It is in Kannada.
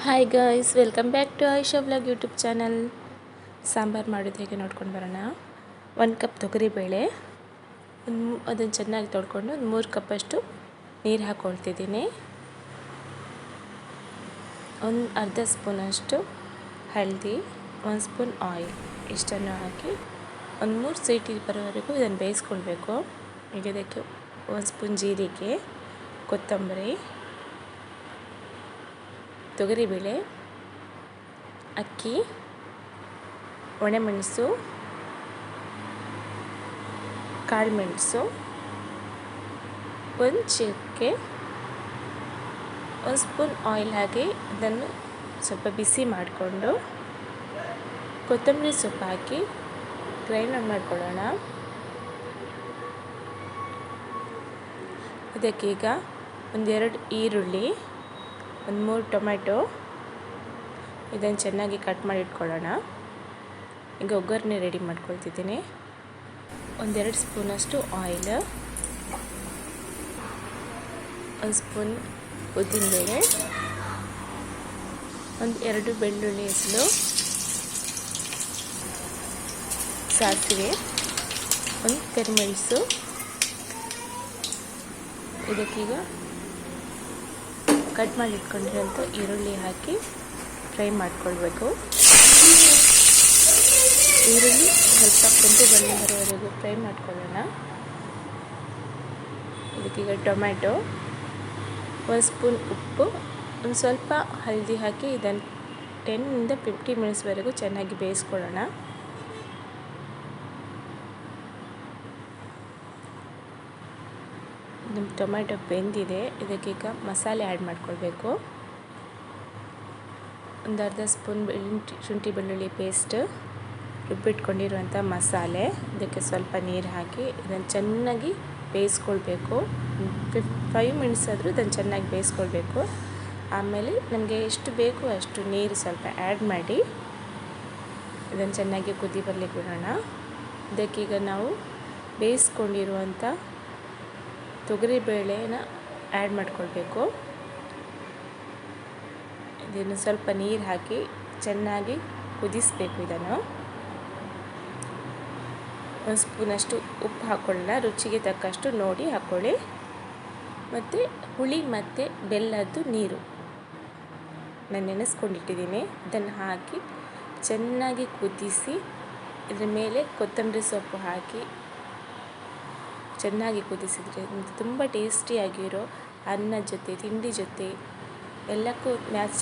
Hi guys, welcome back to Ayesha vlog YouTube channel. Sambar ಮಾಡೋದು ಹೇಗೆ ನೋಡ್ಕೊಂಡು ಬರೋಣ. 1 ಕಪ್ ತೊಗರಿಬೇಳೆ, ಅದನ್ನು ಚೆನ್ನಾಗಿ ತೊಳ್ಕೊಂಡು 3 ಕಪ್ಪಷ್ಟು ನೀರು ಹಾಕ್ಕೊಳ್ತಿದ್ದೀನಿ. ಒಂದು ಅರ್ಧ ಸ್ಪೂನಷ್ಟು ಹಳದಿ, 1 ಸ್ಪೂನ್ ಆಯಿಲ್ ಇಷ್ಟನ್ನು ಹಾಕಿ ಒಂದು 3 ಸೀಟಿ ಬರೋವರೆಗೂ ಇದನ್ನು ಬೇಯಿಸ್ಕೊಳ್ಬೇಕು. ಈಗ ಇದಕ್ಕೆ 1 ಸ್ಪೂನ್ ಜೀರಿಗೆ, ಕೊತ್ತಂಬರಿ, ತೊಗರಿಬೇಳೆ, ಅಕ್ಕಿ, ಒಣಮೆಣಸು, ಕಾಳುಮೆಣಸು, ಒಂದು ಚಕ್ಕೆ, 1 ಸ್ಪೂನ್ ಆಯಿಲ್ ಹಾಕಿ ಅದನ್ನು ಸ್ವಲ್ಪ ಬಿಸಿ ಮಾಡಿಕೊಂಡು ಕೊತ್ತಂಬರಿ ಸೊಪ್ಪು ಹಾಕಿ ಗ್ರೈಂಡ್ ಮಾಡ್ಕೊಳ್ಳೋಣ. ಇದಕ್ಕೀಗ 1-2 ಈರುಳ್ಳಿ, 1-3 ಟೊಮೆಟೊ ಇದನ್ನು ಚೆನ್ನಾಗಿ ಕಟ್ ಮಾಡಿ ಇಟ್ಕೊಳ್ಳೋಣ. ಈಗ ಒಗ್ಗರಣೆ ರೆಡಿ ಮಾಡ್ಕೊಳ್ತಿದ್ದೀನಿ. 1-2 ಸ್ಪೂನಷ್ಟು ಆಯಿಲ್, 1 ಸ್ಪೂನ್ ಉದ್ದಿನಬೇಳೆ, 1-2 ಬೆಳ್ಳುಳ್ಳಿ ಹೆಸರು, ಸಾಸಿವೆ, 1 ಕರಿಮೆಣಸು. ಇದಕ್ಕೀಗ ಕಟ್ ಮಾಡಿ ಇಟ್ಕೊಂಡಿರೋಂಥ ಈರುಳ್ಳಿ ಹಾಕಿ ಫ್ರೈ ಮಾಡ್ಕೊಳ್ಬೇಕು. ಈರುಳ್ಳಿ ಸ್ವಲ್ಪ ಕೆಂಪು ಬಣ್ಣ ಬರೋವರೆಗೂ ಫ್ರೈ ಮಾಡ್ಕೊಳ್ಳೋಣ. ಇದಕ್ಕೀಗ ಟೊಮ್ಯಾಟೊ, 1 ಸ್ಪೂನ್ ಉಪ್ಪು, ಒಂದು ಸ್ವಲ್ಪ ಹಳದಿ ಹಾಕಿ ಇದನ್ನು 10-15 ಮಿನಿಟ್ಸ್ವರೆಗೂ ಚೆನ್ನಾಗಿ ಬೇಯಿಸ್ಕೊಳ್ಳೋಣ. ನಮ್ಮ ಟೊಮ್ಯಾಟೊ ಬೆಂದಿದೆ. ಇದಕ್ಕೀಗ ಮಸಾಲೆ ಆ್ಯಡ್ ಮಾಡ್ಕೊಳ್ಬೇಕು. ಒಂದು ಅರ್ಧ ಸ್ಪೂನ್ ಶುಂಠಿ ಬೆಳ್ಳುಳ್ಳಿ ಪೇಸ್ಟ್, ರುಬ್ಬಿಟ್ಕೊಂಡಿರುವಂಥ ಮಸಾಲೆ, ಇದಕ್ಕೆ ಸ್ವಲ್ಪ ನೀರು ಹಾಕಿ ಇದನ್ನು ಚೆನ್ನಾಗಿ ಬೇಯಿಸ್ಕೊಳ್ಬೇಕು. 5 ಮಿನಿಟ್ಸ್ ಆದರೂ ಇದನ್ನು ಚೆನ್ನಾಗಿ ಬೇಯಿಸ್ಕೊಳ್ಬೇಕು. ಆಮೇಲೆ ನಮಗೆ ಎಷ್ಟು ಬೇಕು ಅಷ್ಟು ನೀರು ಸ್ವಲ್ಪ ಆ್ಯಡ್ ಮಾಡಿ ಇದನ್ನು ಚೆನ್ನಾಗಿ ಕುದಿ ಬರಲಿಕ್ಕೆ ಬಿಡೋಣ. ಇದಕ್ಕೀಗ ನಾವು ಬೇಯಿಸ್ಕೊಂಡಿರುವಂಥ ತೊಗರಿಬೇಳೆನ ಆ್ಯಡ್ ಮಾಡ್ಕೊಳ್ಬೇಕು. ಇದನ್ನು ಸ್ವಲ್ಪ ನೀರು ಹಾಕಿ ಚೆನ್ನಾಗಿ ಕುದಿಸಬೇಕು. ಇದನ್ನು 1 ಸ್ಪೂನಷ್ಟು ಉಪ್ಪು ಹಾಕ್ಕೊಳ್ಳೋಣ. ರುಚಿಗೆ ತಕ್ಕಷ್ಟು ನೋಡಿ ಹಾಕ್ಕೊಳ್ಳಿ. ಮತ್ತು ಹುಳಿ ಮತ್ತು ಬೆಲ್ಲದ್ದು ನೀರು ನಾನು ನೆನೆಸ್ಕೊಂಡಿಟ್ಟಿದ್ದೀನಿ. ಇದನ್ನು ಹಾಕಿ ಚೆನ್ನಾಗಿ ಕುದಿಸಿ ಇದರ ಮೇಲೆ ಕೊತ್ತಂಬರಿ ಸೊಪ್ಪು ಹಾಕಿ ಚೆನ್ನಾಗಿ ಕುದಿಸಿದರೆ ತುಂಬ ಟೇಸ್ಟಿಯಾಗಿರೋ ಅನ್ನ ಜೊತೆ ತಿಂಡಿ ಜೊತೆ ಎಲ್ಲಕ್ಕೂ ಮ್ಯಾಚ್